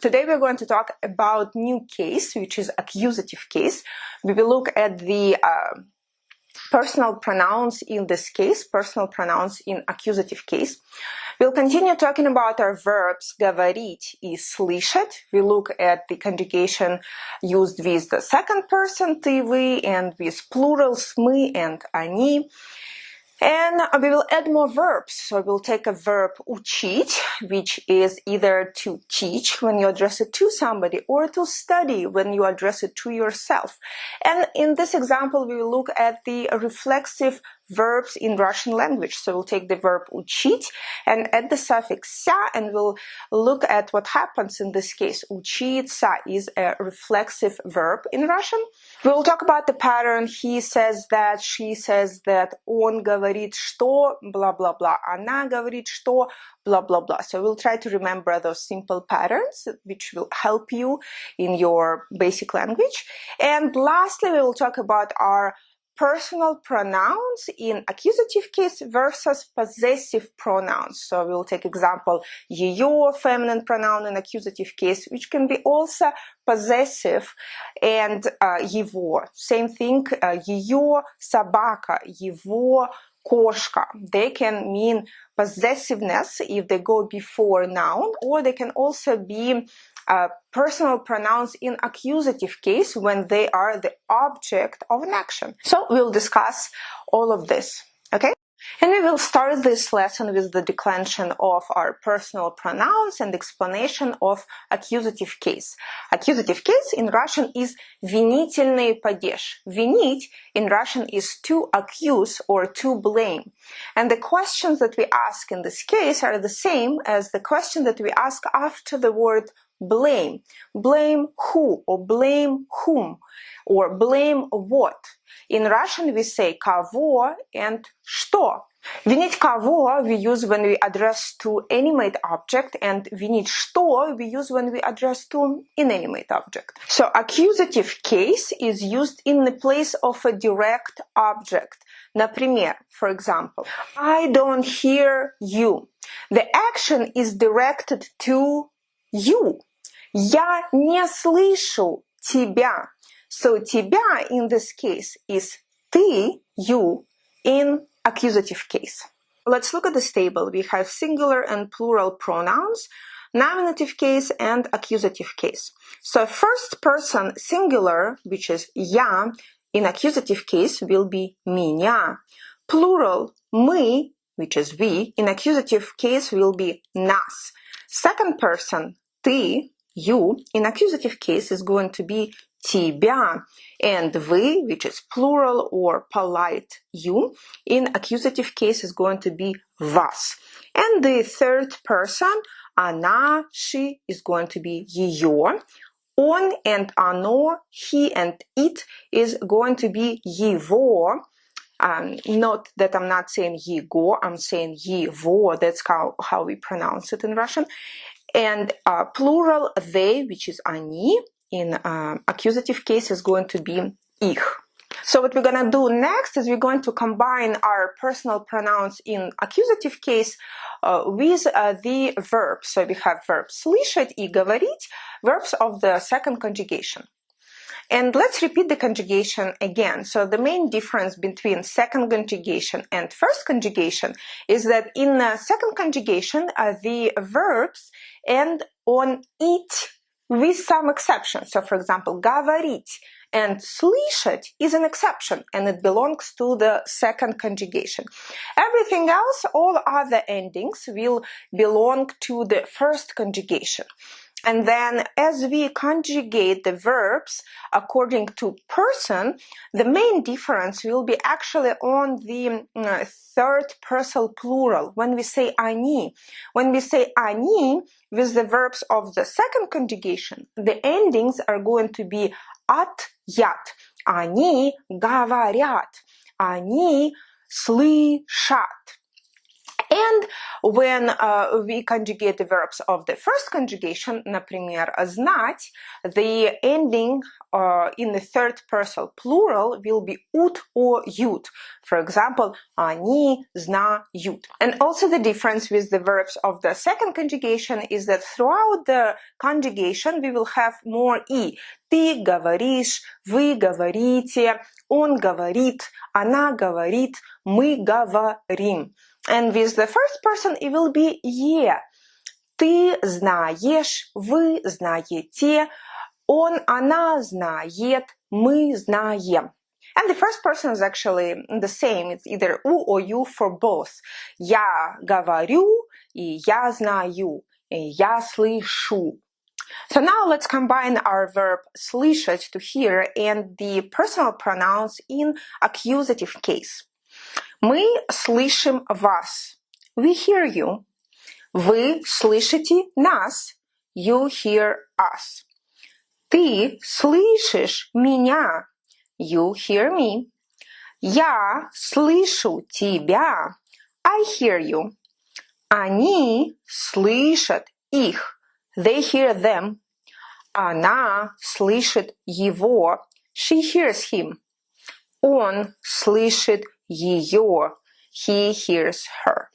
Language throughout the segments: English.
Today we're going to talk about new case, which is accusative case. We will look at the personal pronouns in this case, personal pronouns in accusative case. We'll continue talking about our verbs говорить и слышать. We look at the conjugation used with the second person ты, вы, and with plurals мы and они. And we will add more verbs. So we'll take a verb учить, which is either to teach when you address it to somebody or to study when you address it to yourself. And in this example, we will look at the reflexive verbs in Russian language. So we'll take the verb учить and add the suffix ся, and we'll look at what happens in this case. Учиться is a reflexive verb in Russian. We'll talk about the pattern. He says that, she says that, он говорит что, blah, blah, blah. Она говорит что, blah, blah, blah. So we'll try to remember those simple patterns, which will help you in your basic language. And lastly, we will talk about our personal pronouns in accusative case versus possessive pronouns. So we'll take example ее, feminine pronoun in accusative case, which can be also possessive, and его. Same thing, ее собака, его кошка. They can mean possessiveness if they go before noun, or they can also be personal pronouns in accusative case when they are the object of an action. So we'll discuss all of this, okay? And we will start this lesson with the declension of our personal pronouns and explanation of accusative case. Accusative case in Russian is винительный падеж. Винить in Russian is to accuse or to blame. And the questions that we ask in this case are the same as the question that we ask after the word blame. Blame who or blame whom or blame what. In Russian we say кого and что. Винить кого we use when we address to animate object, and винить что we use when we address to inanimate object. So accusative case is used in the place of a direct object. Например, for example, I don't hear you. The action is directed to you. Я не слышу тебя. So тебя in this case is ты, you, in accusative case. Let's look at this table. We have singular and plural pronouns, nominative case and accusative case. So first person singular, which is я, in accusative case will be меня. Plural мы, which is we, in accusative case will be нас. Second person ты, you, in accusative case is going to be тебя, and вы, which is plural or polite you, in accusative case is going to be вас. And the third person, она, she, is going to be ее. Он and оно, he and it, is going to be его. Note that I'm not saying его, I'm saying его. That's how we pronounce it in Russian. And plural they, which is они, in accusative case is going to be их. So what we're going to do next is we're going to combine our personal pronouns in accusative case with the verbs. So we have verbs слышать и говорить, verbs of the second conjugation. And let's repeat the conjugation again. So the main difference between second conjugation and first conjugation is that in the second conjugation, the verbs end on it with some exceptions. So for example, говорить and слышать is an exception, and it belongs to the second conjugation. Everything else, all other endings, will belong to the first conjugation. And then as we conjugate the verbs according to person, the main difference will be actually on the third person plural. When we say они, with the verbs of the second conjugation, the endings are going to be at, ят. Они говорят. Они слышат. And when we conjugate the verbs of the first conjugation, например, знать, the ending in the third person plural will be ut or ют. For example, они знают. And also the difference with the verbs of the second conjugation is that throughout the conjugation we will have more e. Ты говоришь, вы говорите, он говорит, она говорит, мы говорим. And with the first person it will be е. Ты знаешь, вы знаете, он, она знает, мы знаем. And the first person is actually the same. It's either у or you for both. Я говорю и я знаю, и я слышу. So now let's combine our verb слышать, to hear, and the personal pronouns in accusative case. Мы слышим вас. We hear you. Вы слышите нас. You hear us. Ты слышишь меня. You hear me. Я слышу тебя. I hear you. Они слышат их. They hear them. Она слышит его. She hears him. Он слышит ее. He hears her.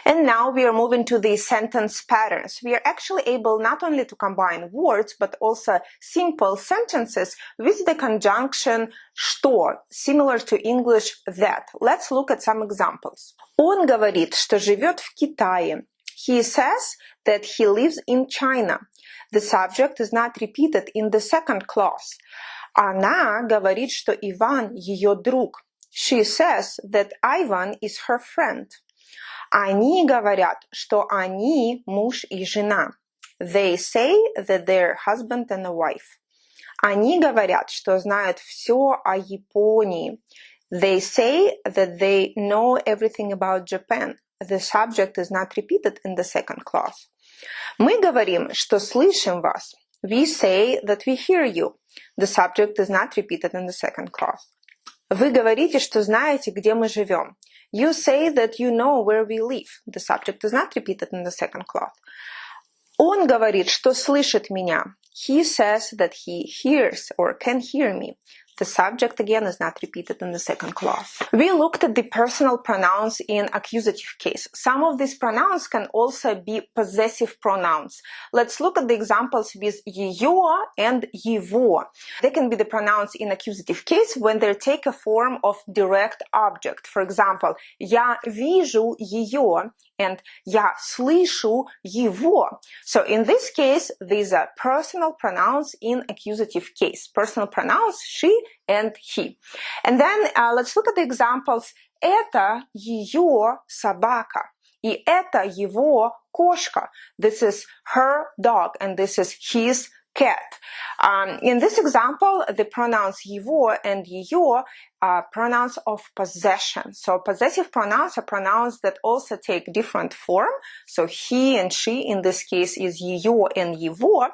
And now we are moving to the sentence patterns. We are actually able not only to combine words, but also simple sentences with the conjunction что, similar to English that. Let's look at some examples. Он говорит, что живет в Китае. He says that he lives in China. The subject is not repeated in the second clause. Она говорит, что Иван ее друг. She says that Ivan is her friend. Они говорят, что они муж и жена. They say that they're husband and a wife. Они говорят, что знают все о Японии. They say that they know everything about Japan. The subject is not repeated in the second clause. Мы говорим, что слышим вас. We say that we hear you. The subject is not repeated in the second clause. Вы говорите, что знаете, где мы живем. You say that you know where we live. The subject is not repeated in the second clause. Он говорит, что слышит меня. He says that he hears or can hear me. The subject again is not repeated in the second clause. We looked at the personal pronouns in accusative case. Some of these pronouns can also be possessive pronouns. Let's look at the examples with ее and его. They can be the pronouns in accusative case when they take a form of direct object. For example, я вижу ее and я слышу его. So in this case, these are personal pronouns in accusative case. Personal pronouns she and he. And then let's look at the examples. Это ее собака. И это его кошка. This is her dog and this is his cat. In this example, the pronouns его and ее are pronouns of possession. So possessive pronouns are pronouns that also take different form. So he and she in this case is ее and его.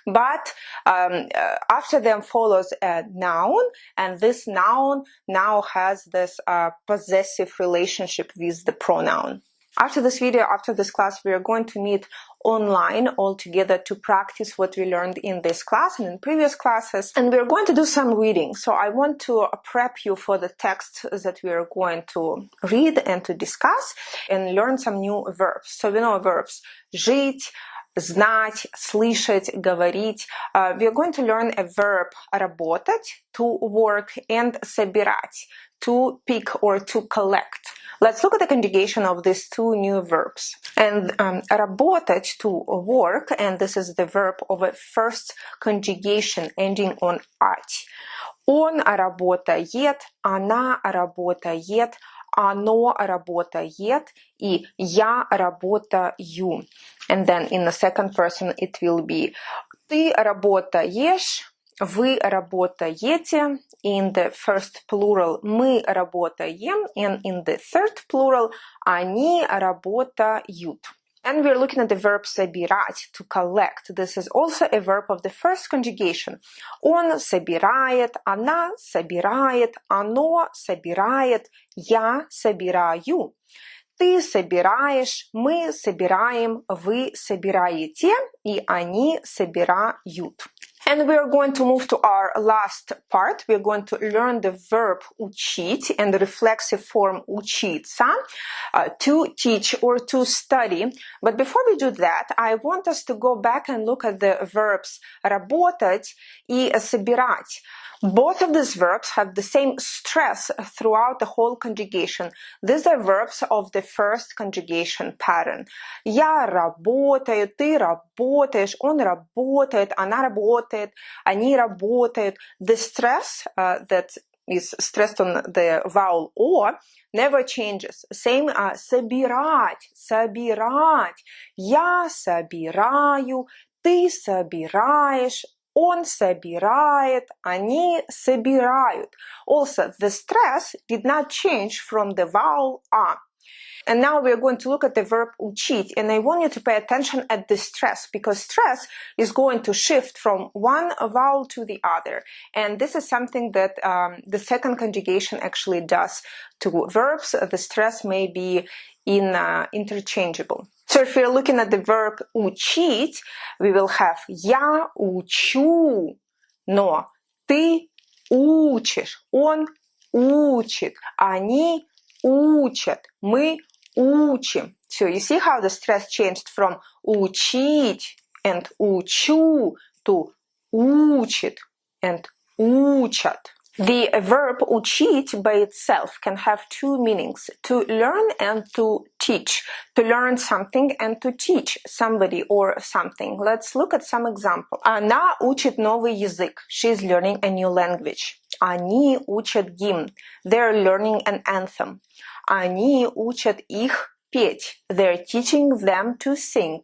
But after them follows a noun, and this noun now has this possessive relationship with the pronoun. After this video, after this class, we are going to meet online all together to practice what we learned in this class and in previous classes. And we're going to do some reading. So I want to prep you for the text that we are going to read and to discuss and learn some new verbs. So we know verbs жить, знать, слышать, говорить. We are going to learn a verb работать, to work, and собирать, to pick or to collect. Let's look at the conjugation of these two new verbs. And работать, to work, and this is the verb of a first conjugation ending on ать. Он работает, она работает, оно работает, и я работаю. And then in the second person it will be ты работаешь, вы работаете. In the first plural мы работаем, and in the third plural они работают. And we're looking at the verb собирать, to collect. This is also a verb of the first conjugation. Он собирает, она собирает, оно собирает, я собираю. ты собираешь, мы собираем, вы собираете, и они собирают. And we are going to move to our last part. We are going to learn the verb учить and the reflexive form учиться, to teach or to study. But before we do that, I want us to go back and look at the verbs работать и собирать. Both of these verbs have the same stress throughout the whole conjugation. These are verbs of the first conjugation pattern. Я работаю, ты работаешь, он работает, она работает, они работают. The stress that is stressed on the vowel O never changes. Same собирать, собирать. Я собираю, ты собираешь, он собирает, они собирают. Also, the stress did not change from the vowel A. And now we're going to look at the verb учить, and I want you to pay attention at the stress, because stress is going to shift from one vowel to the other. And this is something that the second conjugation actually does to verbs. The stress may be interchangeable. So if we're looking at the verb учить, we will have я учу, но ты учишь, он учит, они учат, мы учим. So you see how the stress changed from учить and учу to учит and учат. The verb учить by itself can have two meanings: to learn and to teach. To learn something and to teach somebody or something. Let's look at some examples. Она учит новый язык. She's learning a new language. Они учат гимн. They're learning an anthem. Они учат их петь. They're teaching them to sing.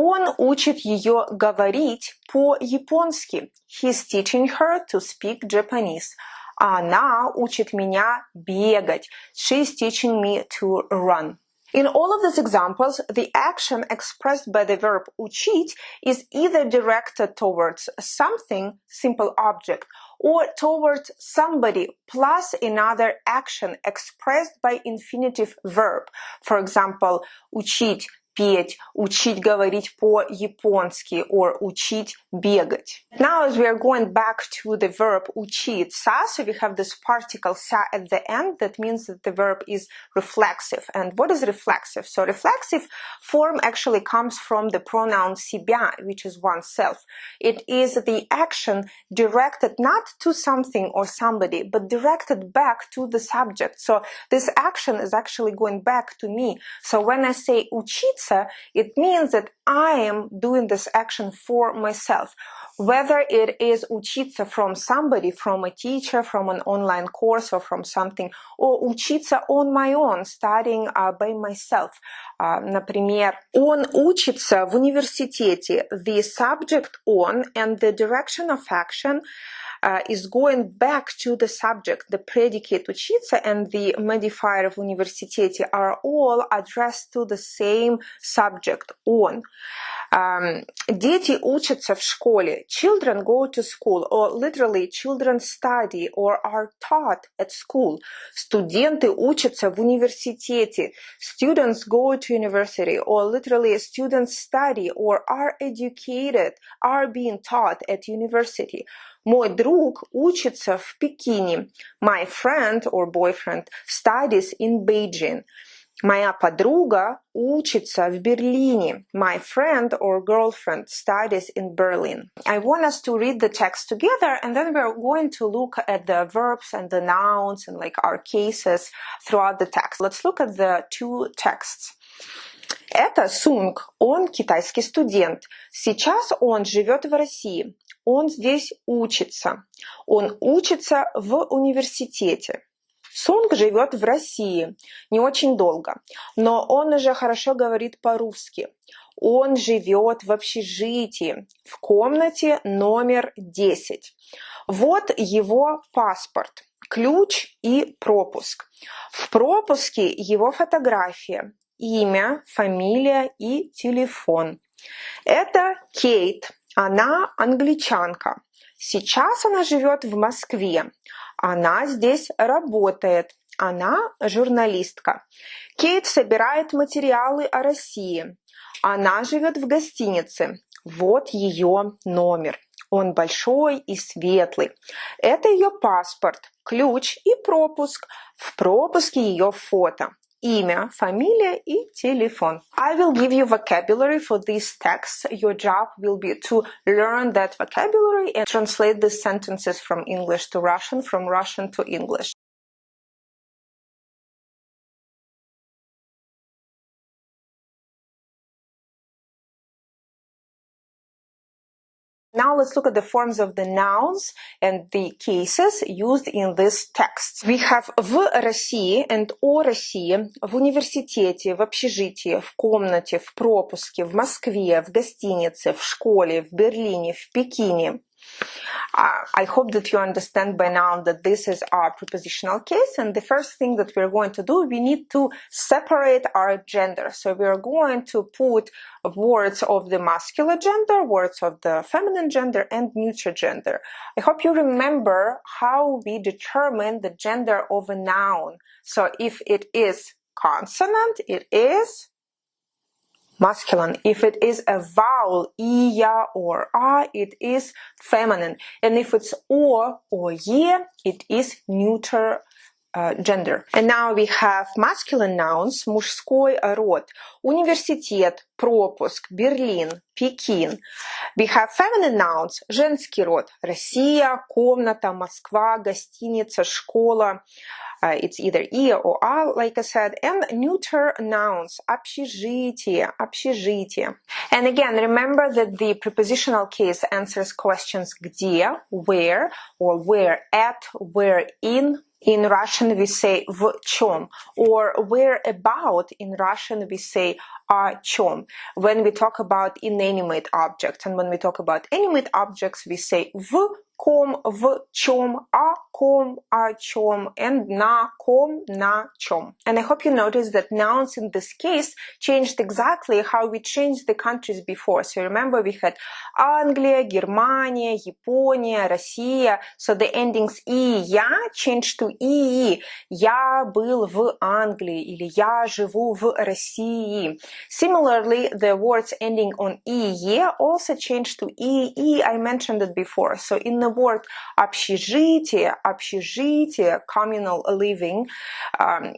Он учит ее говорить по-японски. He's teaching her to speak Japanese. Она учит меня бегать. She's teaching me to run. In all of these examples, the action expressed by the verb учить is either directed towards something, simple object, or towards somebody plus another action expressed by infinitive verb. For example, учить петь, учить говорить по-японски, or учить бегать. Now, as we are going back to the verb учиться, so we have this particle sa at the end. That means that the verb is reflexive. And what is reflexive? So reflexive form actually comes from the pronoun себя, which is oneself. It is the action directed not to something or somebody, but directed back to the subject. So this action is actually going back to me. So when I say учиться, it means that I am doing this action for myself. Whether it is учиться from somebody, from a teacher, from an online course, or from something, or учиться on my own, studying by myself. Например, он учится в университете. The subject on and the direction of action is going back to the subject. The predicate учиться and the modifier of университете are all addressed to the same subject, on. Дети учатся в школе. Children go to school, or literally children study or are taught at school. Студенты учатся в университете. Students go to university, or literally students study or are educated, are being taught at university. Мой друг учится в Пекине. My friend or boyfriend studies in Beijing. Моя подруга учится в Берлине. My friend or girlfriend studies in Berlin. I want us to read the text together, and then we're going to look at the verbs and the nouns and like our cases throughout the text. Let's look at the two texts. Это Сунг, он китайский студент. Сейчас он живет в России. Он здесь учится. Он учится в университете. Сунг живет в России не очень долго, но он уже хорошо говорит по-русски. Он живет в общежитии, в комнате номер 10. Вот его паспорт, ключ и пропуск. В пропуске его фотография, имя, фамилия и телефон. Это Кейт, она англичанка. Сейчас она живет в Москве. Она здесь работает. Она журналистка. Кейт собирает материалы о России. Она живет в гостинице. Вот ее номер. Он большой и светлый. Это ее паспорт, ключ и пропуск. В пропуске ее фото. Имя, фамилия и телефон. I will give you vocabulary for these texts. Your job will be to learn that vocabulary and translate these sentences from English to Russian, from Russian to English. Now let's look at the forms of the nouns and the cases used in this text. We have в России and о России, в университете, в общежитии, в комнате, в пропуске, в Москве, в гостинице, в школе, в Берлине, в Пекине. I hope that you understand by now that this is our prepositional case, and the first thing that we're going to do, we need to separate our gender. So we are going to put words of the masculine gender, words of the feminine gender, and neuter gender. I hope you remember how we determine the gender of a noun. So if it is consonant, it is masculine. If it is a vowel, I, ya, or a, it is feminine. And if it's o or ye, it is neuter gender. And now we have masculine nouns, мужской род, университет, пропуск, Берлин, Пекин. We have feminine nouns, женский род, Россия, комната, Москва, гостиница, школа. It's either I or a, like I said, and neuter nouns, общежитие, общежитие. And again, remember that the prepositional case answers questions где, where, or where at, where in. In Russian we say в чем, or where about. In Russian we say о чем. When we talk about inanimate objects, and when we talk about animate objects, we say в ком, в чем, о ком, о чем, and на ком, на чем. And I hope you noticed that nouns in this case changed exactly how we changed the countries before. So remember we had Anglia, Германия, Япония, Россия. So the endings и, я changed to и. Я был в Англии или я живу в России. Similarly, the words ending on и also changed to и. I mentioned it before. So in the word общежитие, общежитие, communal living,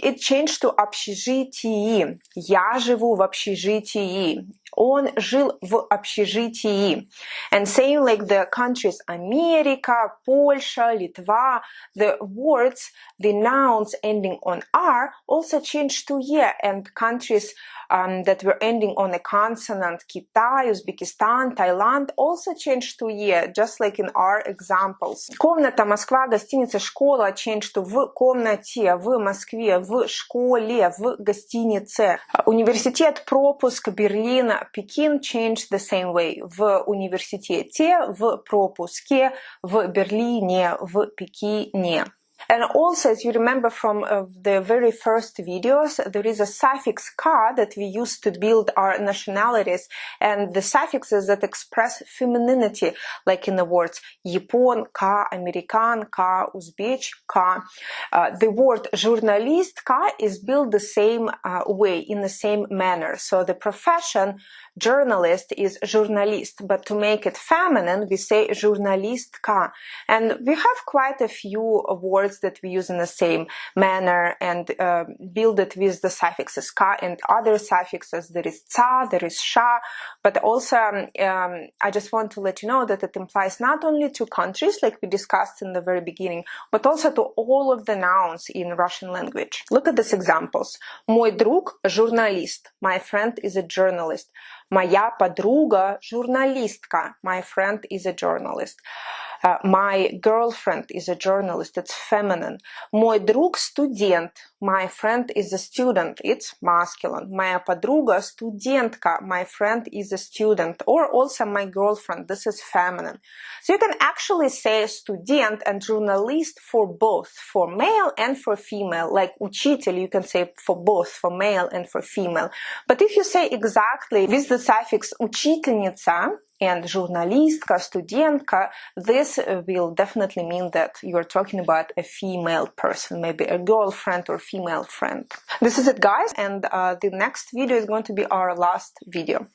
it changed to общежитии. Я живу в общежитии. Он жил в общежитии. And same like the countries Америка, Польша, Литва, the words, the nouns ending on R also changed to ye, and countries that were ending on a consonant, Китай, Uzbekistan, Thailand, also changed to ye, just like in our examples. Комната, Москва, гостиница, школа changed to в комнате, в Москве, в школе, в гостинице. Университет, пропуск, Берлин, Пекин changed the same way. В университете, в пропуске, в Берлине, в Пекине. And also, as you remember from the very first videos, there is a suffix ka that we use to build our nationalities, and the suffixes that express femininity, like in the words Япон, ka, American, ka, Uzbek, ka. The word journalist, ka, is built the same way, in the same manner. So the profession journalist is journalist, but to make it feminine, we say journalistka. And we have quite a few words that we use in the same manner and build it with the suffixes ka and other suffixes. There is ca, there is sha, but also I just want to let you know that it implies not only to countries, like we discussed in the very beginning, but also to all of the nouns in Russian language. Look at these examples. Мой друг – журналист. My friend is a journalist. Моя подруга – журналистка. My friend is a journalist. My girlfriend is a journalist. It's feminine. Мой друг – студент. My friend is a student. It's masculine. Моя подруга – студентка. My friend is a student. Or also my girlfriend. This is feminine. So you can actually say student and journalist for both, for male and for female. Like учитель, you can say for both, for male and for female. But if you say exactly with the suffix учительница, and журналистка, студентка, this will definitely mean that you're talking about a female person, maybe a girlfriend or female friend. This is it, guys, and the next video is going to be our last video.